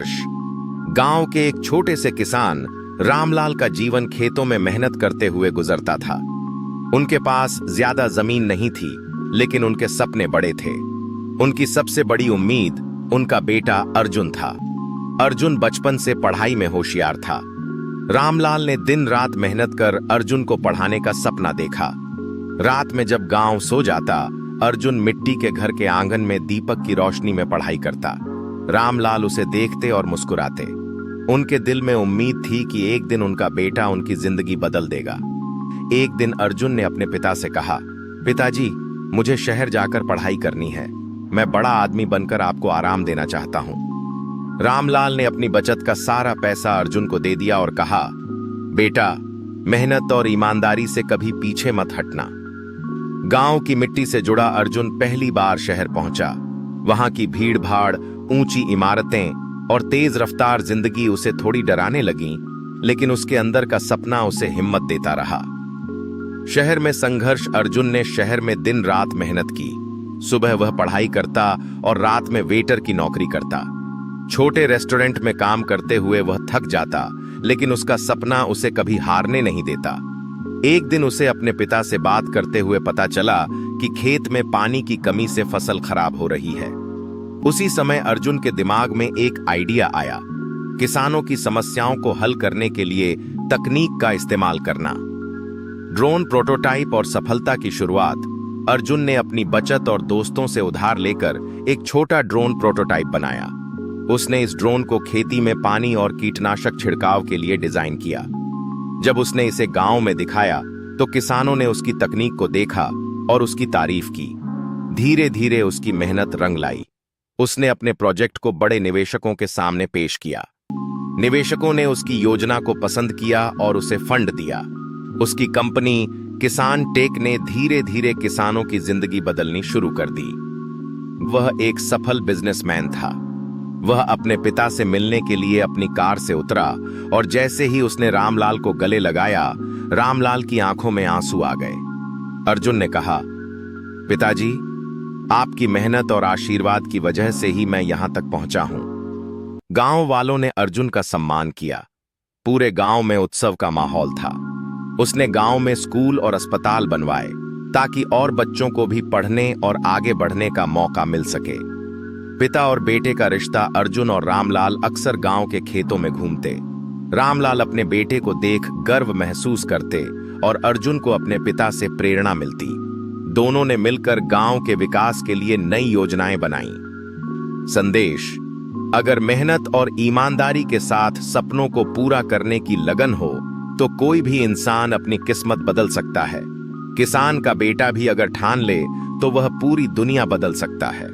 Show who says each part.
Speaker 1: गांव के एक छोटे से किसान रामलाल का जीवन खेतों में मेहनत करते हुए गुजरता था। उनके पास ज्यादा जमीन नहीं थी, लेकिन उनके सपने बड़े थे। उनकी सबसे बड़ी उम्मीद उनका बेटा अर्जुन था। अर्जुन बचपन से पढ़ाई में होशियार था। रामलाल ने दिन रात मेहनत कर अर्जुन को पढ़ाने का सपना देखा। रात में जब गांव सो जाता, अर्जुन मिट्टी के घर के आंगन में दीपक की रोशनी में पढ़ाई करता। रामलाल उसे देखते और मुस्कुराते। उनके दिल में उम्मीद थी कि एक दिन उनका बेटा उनकी जिंदगी बदल देगा। एक दिन अर्जुन ने अपने पिता से कहा, पिताजी, मुझे शहर जाकर पढ़ाई करनी है। मैं बड़ा आदमी बनकर आपको आराम देना चाहता हूं। रामलाल ने अपनी बचत का सारा पैसा अर्जुन को दे दिया और कहा, बेटा, मेहनत और ईमानदारी से कभी पीछे मत हटना। गांव की मिट्टी से जुड़ा अर्जुन पहली बार शहर पहुंचा। वहां की भीड़ भाड़, ऊंची इमारतें और तेज रफ्तार जिंदगी उसे थोड़ी डराने लगी, लेकिन उसके अंदर का सपना उसे हिम्मत देता रहा। शहर में संघर्ष। अर्जुन ने शहर में दिन रात मेहनत की। सुबह वह पढ़ाई करता और रात में वेटर की नौकरी करता। छोटे रेस्टोरेंट में काम करते हुए वह थक जाता, लेकिन उसका सपना उसे कभी हारने नहीं देता। एक दिन उसे अपने पिता से बात करते हुए पता चला कि खेत में पानी की कमी से फसल खराब हो रही है। उसी समय अर्जुन के दिमाग में एक आइडिया आया, किसानों की समस्याओं को हल करने के लिए तकनीक का इस्तेमाल करना। ड्रोन प्रोटोटाइप और सफलता की शुरुआत। अर्जुन ने अपनी बचत और दोस्तों से उधार लेकर एक छोटा ड्रोन प्रोटोटाइप बनाया। उसने इस ड्रोन को खेती में पानी और कीटनाशक छिड़काव के लिए डिजाइन किया। जब उसने इसे गांव में दिखाया तो किसानों ने उसकी तकनीक को देखा और उसकी तारीफ की। धीरे धीरे उसकी मेहनत रंग लाई। उसने अपने प्रोजेक्ट को बड़े निवेशकों के सामने पेश किया। निवेशकों ने उसकी योजना को पसंद किया और उसे फंड दिया। उसकी कंपनी किसान टेक ने धीरे धीरे किसानों की जिंदगी बदलनी शुरू कर दी। वह एक सफल बिजनेसमैन था। वह अपने पिता से मिलने के लिए अपनी कार से उतरा और जैसे ही उसने रामलाल को गले लगाया, रामलाल की आंखों में आंसू आ गए। अर्जुन ने कहा, पिताजी, आपकी मेहनत और आशीर्वाद की वजह से ही मैं यहां तक पहुंचा हूं। गांव वालों ने अर्जुन का सम्मान किया। पूरे गांव में उत्सव का माहौल था। उसने गांव में स्कूल और अस्पताल बनवाए ताकि और बच्चों को भी पढ़ने और आगे बढ़ने का मौका मिल सके। पिता और बेटे का रिश्ता। अर्जुन और रामलाल अक्सर गांव के खेतों में घूमते। रामलाल अपने बेटे को देख गर्व महसूस करते और अर्जुन को अपने पिता से प्रेरणा मिलती। दोनों ने मिलकर गांव के विकास के लिए नई योजनाएं बनाई। संदेश: अगर मेहनत और ईमानदारी के साथ सपनों को पूरा करने की लगन हो तो कोई भी इंसान अपनी किस्मत बदल सकता है। किसान का बेटा भी अगर ठान ले तो वह पूरी दुनिया बदल सकता है।